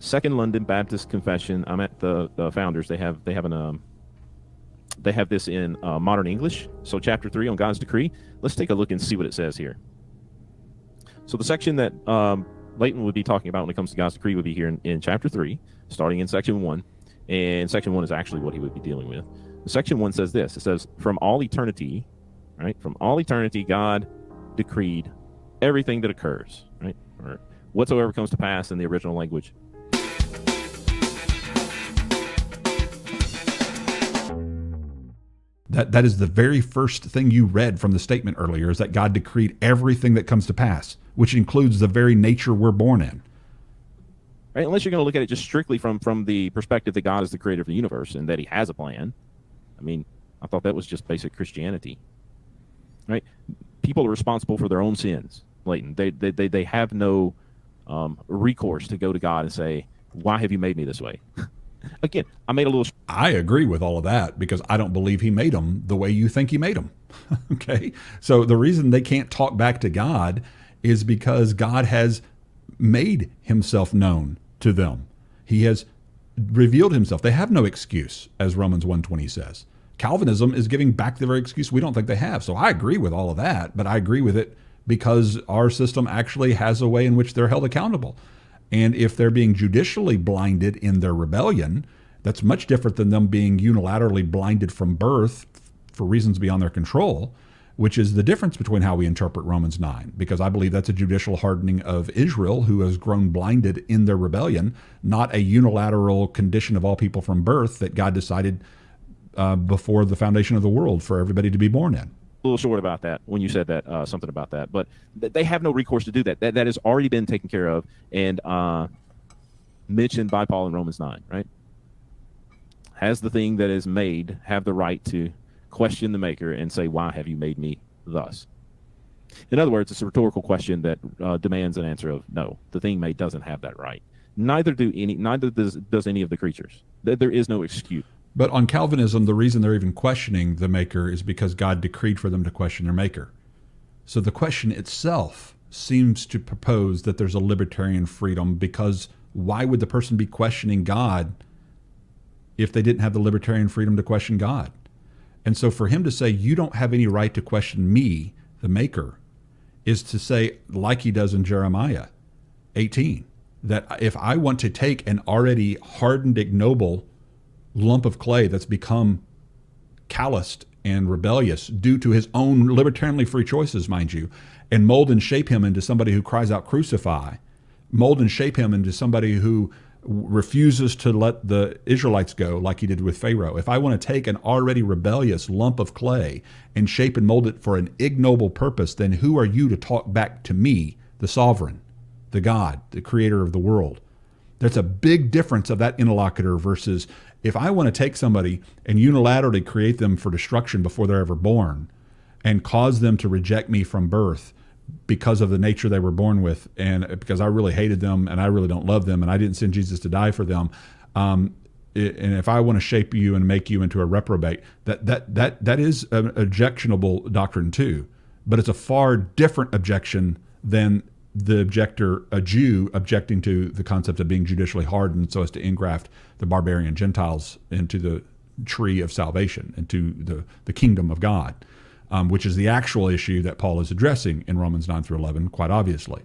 Second London Baptist Confession. I'm at the founders. They have this in modern English. So chapter 3 on God's decree. Let's take a look and see what it says here. So the section that Leighton would be talking about when it comes to God's decree would be here in chapter 3, starting in section 1. And section 1 is actually what he would be dealing with. Section 1 says this. It says, from all eternity, right? From all eternity, God decreed everything that occurs, right? Or whatsoever comes to pass in the original language. That is the very first thing you read from the statement earlier, is that God decreed everything that comes to pass, which includes the very nature we're born in. Right? Unless you're going to look at it just strictly from the perspective that God is the creator of the universe and that he has a plan. I mean, I thought that was just basic Christianity. Right? People are responsible for their own sins, Leighton. They have no recourse to go to God and say, why have you made me this way? Again, I agree with all of that because I don't believe he made them the way you think he made them. Okay? So the reason they can't talk back to God is because God has made himself known to them. He has revealed himself. They have no excuse, as Romans 1:20 says. Calvinism is giving back the very excuse we don't think they have. So I agree with all of that, but I agree with it because our system actually has a way in which they're held accountable. And if they're being judicially blinded in their rebellion, that's much different than them being unilaterally blinded from birth for reasons beyond their control, which is the difference between how we interpret Romans 9, because I believe that's a judicial hardening of Israel who has grown blinded in their rebellion, not a unilateral condition of all people from birth that God decided before the foundation of the world for everybody to be born in. A little short about that when you said that, something about that, but they have no recourse to do that. That has already been taken care of and mentioned by Paul in Romans 9, right? Has the thing that is made have the right to question the maker and say, why have you made me thus? In other words, it's a rhetorical question that demands an answer of no. The thing made doesn't have that right. Neither does any of the creatures. There is no excuse. But on Calvinism, the reason they're even questioning the maker is because God decreed for them to question their maker. So the question itself seems to propose that there's a libertarian freedom, because why would the person be questioning God if they didn't have the libertarian freedom to question God? And so for him to say, you don't have any right to question me, the maker, is to say, like he does in Jeremiah 18, that if I want to take an already hardened, ignoble lump of clay that's become calloused and rebellious due to his own libertarianly free choices, mind you, and mold and shape him into somebody who cries out, crucify, mold and shape him into somebody who refuses to let the Israelites go like he did with Pharaoh. If I want to take an already rebellious lump of clay and shape and mold it for an ignoble purpose, then who are you to talk back to me, the sovereign, the God, the creator of the world? There's a big difference of that interlocutor versus if I want to take somebody and unilaterally create them for destruction before they're ever born and cause them to reject me from birth because of the nature they were born with and because I really hated them and I really don't love them and I didn't send Jesus to die for them. And if I want to shape you and make you into a reprobate, that is an objectionable doctrine too. But it's a far different objection than the objector, a Jew, objecting to the concept of being judicially hardened so as to engraft the barbarian Gentiles into the tree of salvation, into the kingdom of God, which is the actual issue that Paul is addressing in Romans 9 through 11, quite obviously.